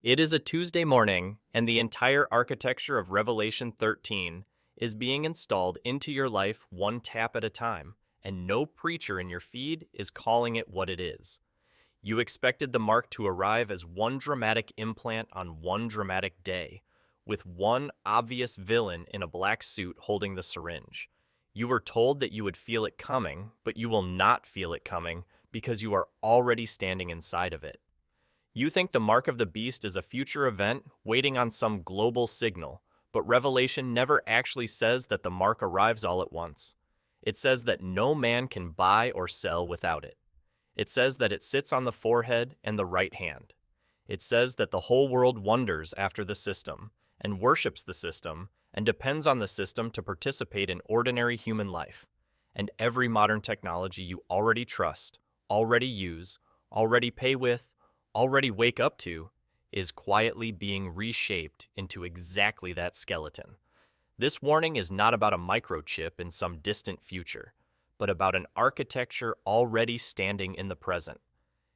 It is a Tuesday morning, and the entire architecture of Revelation 13 is being installed into your life one tap at a time, and no preacher in your feed is calling it what it is. You expected the mark to arrive as one dramatic implant on one dramatic day, with one obvious villain in a black suit holding the syringe. You were told that you would feel it coming, but you will not feel it coming because you are already standing inside of it. You think the mark of the beast is a future event waiting on some global signal, but Revelation never actually says that the mark arrives all at once. It says that no man can buy or sell without it. It says that it sits on the forehead and the right hand. It says that the whole world wonders after the system, and worships the system, and depends on the system to participate in ordinary human life. And every modern technology you already trust, already use, already pay with, already wake up to, is quietly being reshaped into exactly that skeleton. This warning is not about a microchip in some distant future, but about an architecture already standing in the present.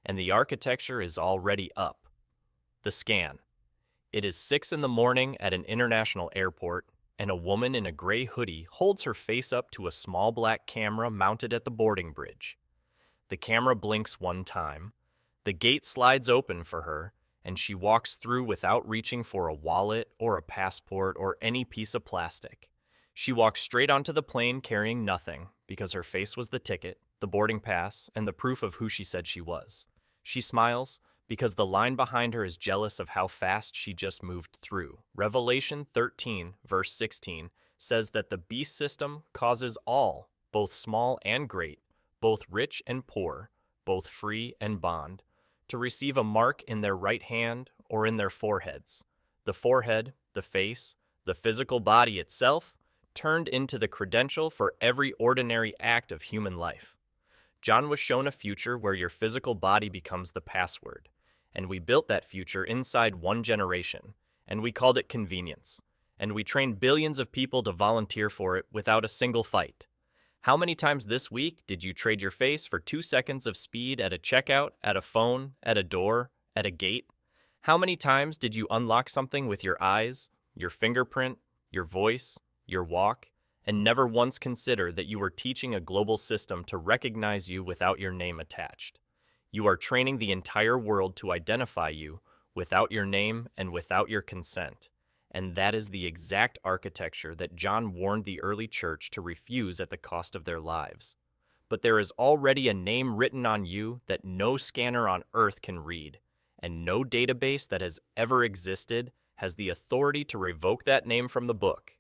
And the architecture is already up. The scan. It is 6 in the morning at an international airport, and a woman in a gray hoodie holds her face up to a small black camera mounted at the boarding bridge. The camera blinks one time. The gate slides open for her, and she walks through without reaching for a wallet or a passport or any piece of plastic. She walks straight onto the plane carrying nothing, because her face was the ticket, the boarding pass, and the proof of who she said she was. She smiles, because the line behind her is jealous of how fast she just moved through. Revelation 13, verse 16, says that the beast system causes all, both small and great, both rich and poor, both free and bond, to receive a mark in their right hand or in their foreheads. The forehead, the face, the physical body itself, turned into the credential for every ordinary act of human life. John was shown a future where your physical body becomes the password, and we built that future inside one generation, and we called it convenience, and we trained billions of people to volunteer for it without a single fight. How many times this week did you trade your face for 2 seconds of speed at a checkout, at a phone, at a door, at a gate? How many times did you unlock something with your eyes, your fingerprint, your voice, your walk, and never once consider that you were teaching a global system to recognize you without your name attached? You are training the entire world to identify you without your name and without your consent. And that is the exact architecture that John warned the early church to refuse at the cost of their lives. But there is already a name written on you that no scanner on earth can read, and no database that has ever existed has the authority to revoke that name from the book.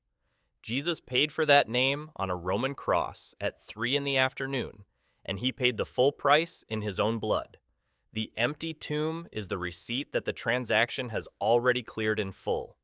Jesus paid for that name on a Roman cross at 3 in the afternoon, and he paid the full price in his own blood. The empty tomb is the receipt that the transaction has already cleared in full.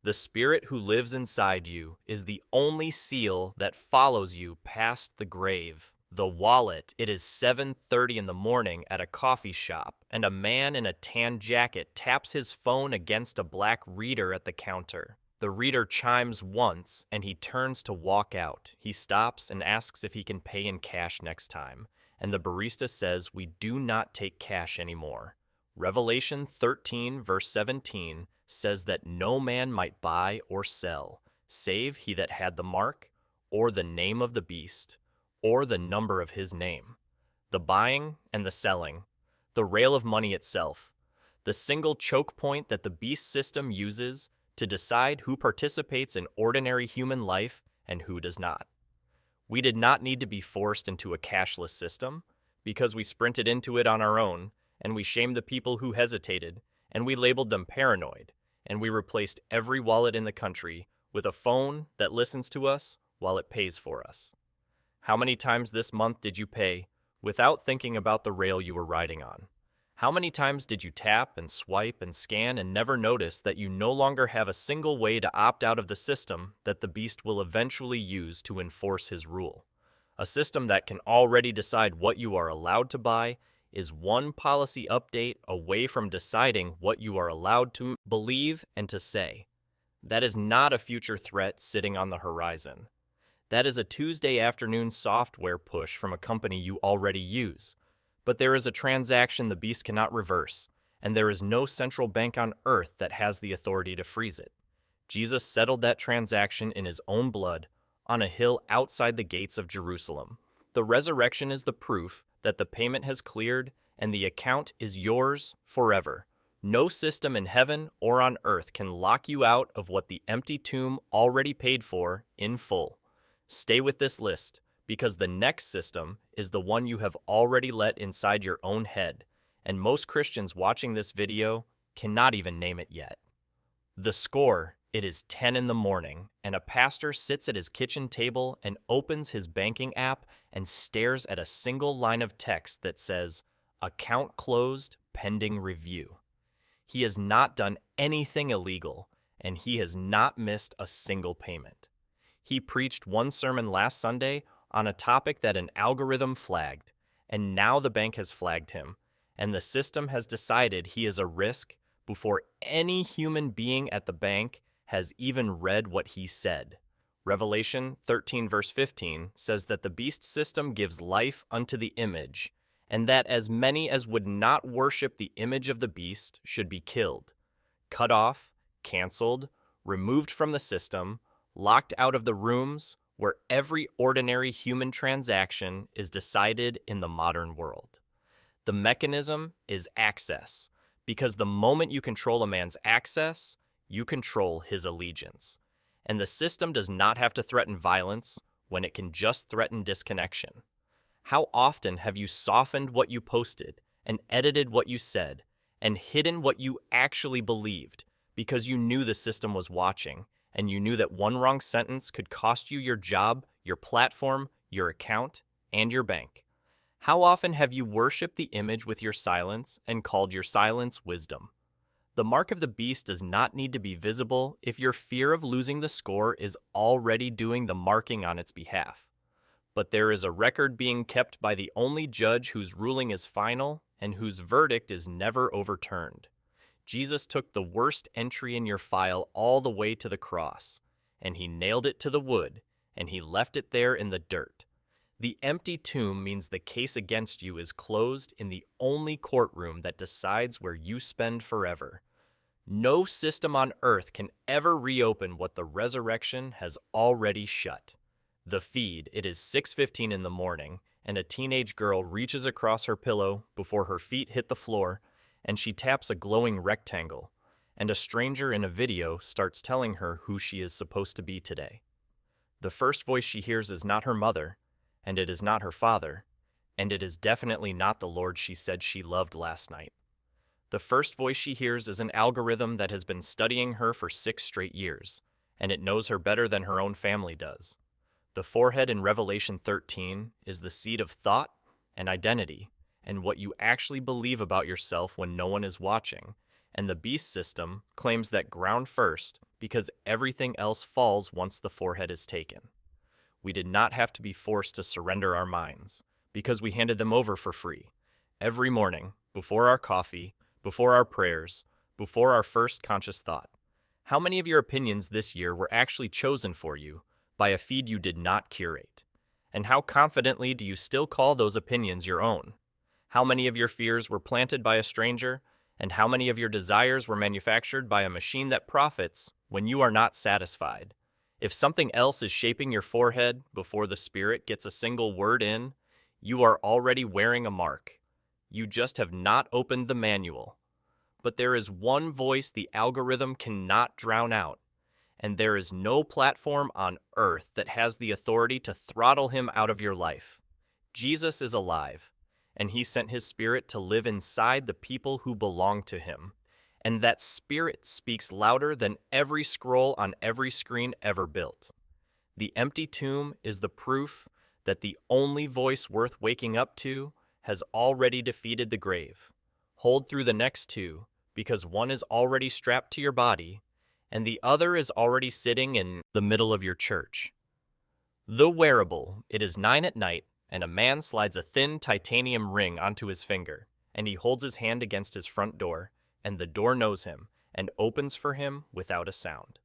The Spirit who lives inside you is the only seal that follows you past the grave. The wallet. It is 7:30 in the morning at a coffee shop, and a man in a tan jacket taps his phone against a black reader at the counter. The reader chimes once, and he turns to walk out. He stops and asks if he can pay in cash next time, and the barista says, "We do not take cash anymore." Revelation 13, verse 17, says that no man might buy or sell, save he that had the mark, or the name of the beast, or the number of his name. The buying and the selling, the rail of money itself, the single choke point that the beast system uses to decide who participates in ordinary human life and who does not. We did not need to be forced into a cashless system, because we sprinted into it on our own, and we shamed the people who hesitated, and we labeled them paranoid, and we replaced every wallet in the country with a phone that listens to us while it pays for us. How many times this month did you pay without thinking about the rail you were riding on? How many times did you tap and swipe and scan and never notice that you no longer have a single way to opt out of the system that the beast will eventually use to enforce his rule? A system that can already decide what you are allowed to buy is one policy update away from deciding what you are allowed to believe and to say. That is not a future threat sitting on the horizon. That is a Tuesday afternoon software push from a company you already use. But there is a transaction the beast cannot reverse, and there is no central bank on earth that has the authority to freeze it. Jesus settled that transaction in his own blood on a hill outside the gates of Jerusalem. The resurrection is the proof that the payment has cleared and the account is yours forever. No system in heaven or on earth can lock you out of what the empty tomb already paid for in full. Stay with this list, because the next system is the one you have already let inside your own head, and most Christians watching this video cannot even name it yet. The score: it is 10 in the morning, and a pastor sits at his kitchen table and opens his banking app and stares at a single line of text that says, "Account closed, pending review." He has not done anything illegal, and he has not missed a single payment. He preached one sermon last Sunday on a topic that an algorithm flagged, and now the bank has flagged him, and the system has decided he is a risk before any human being at the bank has even read what he said. Revelation 13 verse 15 says that the beast system gives life unto the image, and that as many as would not worship the image of the beast should be killed, cut off, canceled, removed from the system, locked out of the rooms where every ordinary human transaction is decided in the modern world. The mechanism is access, because the moment you control a man's access, you control his allegiance. And the system does not have to threaten violence when it can just threaten disconnection. How often have you softened what you posted and edited what you said and hidden what you actually believed because you knew the system was watching and you knew that one wrong sentence could cost you your job, your platform, your account, and your bank? How often have you worshipped the image with your silence and called your silence wisdom? The mark of the beast does not need to be visible if your fear of losing the score is already doing the marking on its behalf. But there is a record being kept by the only judge whose ruling is final and whose verdict is never overturned. Jesus took the worst entry in your file all the way to the cross, and he nailed it to the wood, and he left it there in the dirt. The empty tomb means the case against you is closed in the only courtroom that decides where you spend forever. No system on earth can ever reopen what the resurrection has already shut. The feed: it is 6:15 in the morning, and a teenage girl reaches across her pillow before her feet hit the floor, and she taps a glowing rectangle, and a stranger in a video starts telling her who she is supposed to be today. The first voice she hears is not her mother, and it is not her father, and it is definitely not the Lord she said she loved last night. The first voice she hears is an algorithm that has been studying her for 6 straight years, and it knows her better than her own family does. The forehead in Revelation 13 is the seat of thought and identity, and what you actually believe about yourself when no one is watching, and the beast system claims that ground first because everything else falls once the forehead is taken. We did not have to be forced to surrender our minds, because we handed them over for free. Every morning, before our coffee, before our prayers, before our first conscious thought. How many of your opinions this year were actually chosen for you by a feed you did not curate? And how confidently do you still call those opinions your own? How many of your fears were planted by a stranger, and how many of your desires were manufactured by a machine that profits when you are not satisfied? If something else is shaping your forehead before the Spirit gets a single word in, you are already wearing a mark. You just have not opened the manual. But there is one voice the algorithm cannot drown out, and there is no platform on earth that has the authority to throttle him out of your life. Jesus is alive, and he sent his Spirit to live inside the people who belong to him. And that Spirit speaks louder than every scroll on every screen ever built. The empty tomb is the proof that the only voice worth waking up to has already defeated the grave. Hold through the next 2, because one is already strapped to your body, and the other is already sitting in the middle of your church. The wearable: it is 9 at night, and a man slides a thin titanium ring onto his finger, and he holds his hand against his front door, and the door knows him, and opens for him without a sound.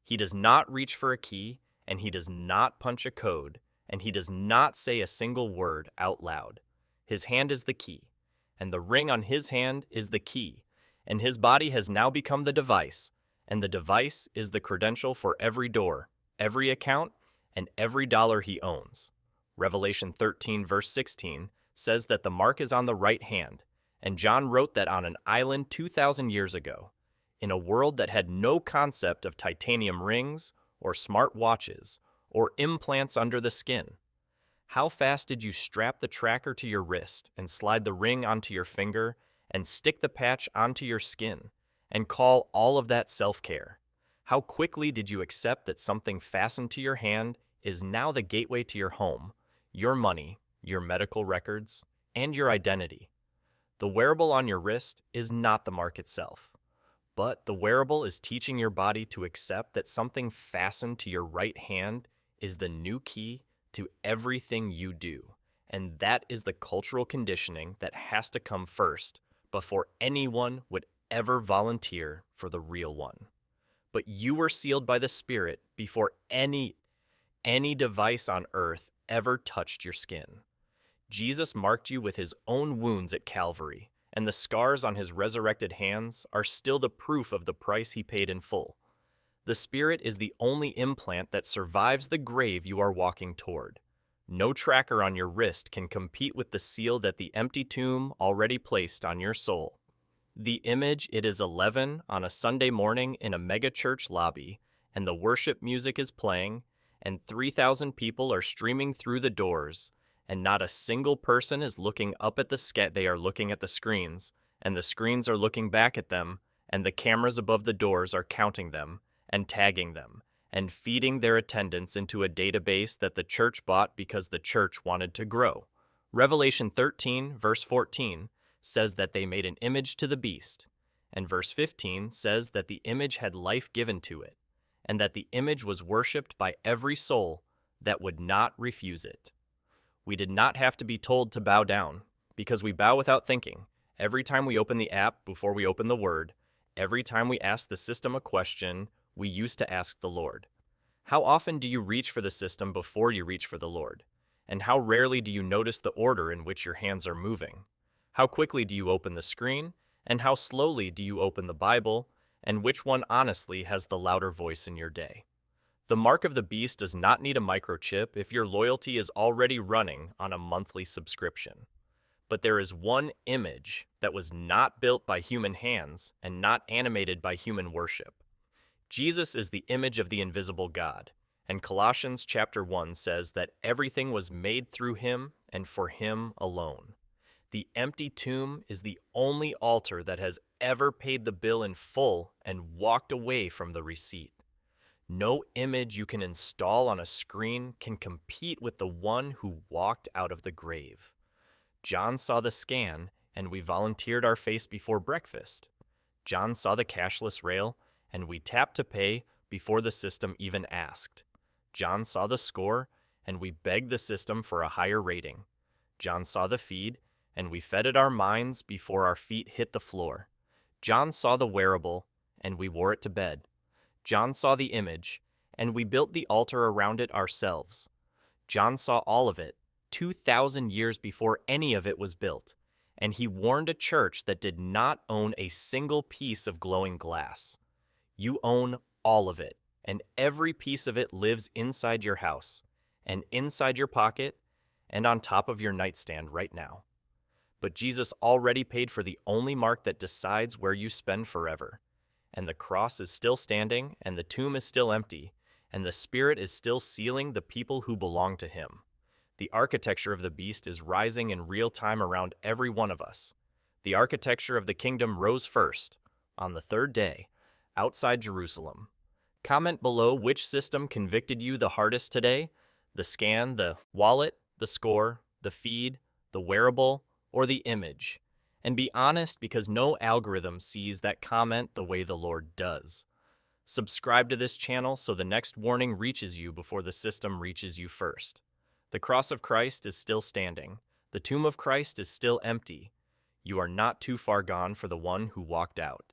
He does not reach for a key, and he does not punch a code, and he does not say a single word out loud. His hand is the key, and the ring on his hand is the key, and his body has now become the device, and the device is the credential for every door, every account, and every dollar he owns. Revelation 13, verse 16, says that the mark is on the right hand, and John wrote that on an island 2,000 years ago, in a world that had no concept of titanium rings, or smart watches, or implants under the skin. How fast did you strap the tracker to your wrist and slide the ring onto your finger and stick the patch onto your skin and call all of that self-care? How quickly did you accept that something fastened to your hand is now the gateway to your home, your money, your medical records, and your identity? The wearable on your wrist is not the mark itself, but the wearable is teaching your body to accept that something fastened to your right hand is the new key to everything you do. And that is the cultural conditioning that has to come first before anyone would ever volunteer for the real one. But you were sealed by the Spirit before any device on earth ever touched your skin. Jesus marked you with his own wounds at Calvary, and the scars on his resurrected hands are still the proof of the price he paid in full. The Spirit is the only implant that survives the grave you are walking toward. No tracker on your wrist can compete with the seal that the empty tomb already placed on your soul. The image, it is 11 on a Sunday morning in a megachurch lobby, and the worship music is playing, and 3,000 people are streaming through the doors, and not a single person is looking up at the they are looking at the screens, and the screens are looking back at them, and the cameras above the doors are counting them, and tagging them, and feeding their attendance into a database that the church bought because the church wanted to grow. Revelation 13, verse 14, says that they made an image to the beast, and verse 15 says that the image had life given to it, and that the image was worshipped by every soul that would not refuse it. We did not have to be told to bow down, because we bow without thinking. Every time we open the app before we open the word, every time we ask the system a question, we used to ask the Lord. How often do you reach for the system before you reach for the Lord? And how rarely do you notice the order in which your hands are moving? How quickly do you open the screen? And how slowly do you open the Bible? And which one honestly has the louder voice in your day? The mark of the beast does not need a microchip if your loyalty is already running on a monthly subscription. But there is one image that was not built by human hands and not animated by human worship. Jesus is the image of the invisible God, and Colossians chapter 1 says that everything was made through him and for him alone. The empty tomb is the only altar that has ever paid the bill in full and walked away from the receipt. No image you can install on a screen can compete with the one who walked out of the grave. John saw the scan, and we volunteered our face before breakfast. John saw the cashless rail, and we tapped to pay before the system even asked. John saw the score, and we begged the system for a higher rating. John saw the feed, and we fed it our minds before our feet hit the floor. John saw the wearable, and we wore it to bed. John saw the image, and we built the altar around it ourselves. John saw all of it, 2,000 years before any of it was built, and he warned a church that did not own a single piece of glowing glass. You own all of it, and every piece of it lives inside your house, and inside your pocket, and on top of your nightstand right now. But Jesus already paid for the only mark that decides where you spend forever. And the cross is still standing, and the tomb is still empty, and the Spirit is still sealing the people who belong to him. The architecture of the beast is rising in real time around every one of us. The architecture of the kingdom rose first, on the third day, outside Jerusalem. Comment below which system convicted you the hardest today: the scan, the wallet, the score, the feed, the wearable, or the image. And be honest, because no algorithm sees that comment the way the Lord does. Subscribe to this channel so the next warning reaches you before the system reaches you first. The cross of Christ is still standing. The tomb of Christ is still empty. You are not too far gone for the one who walked out.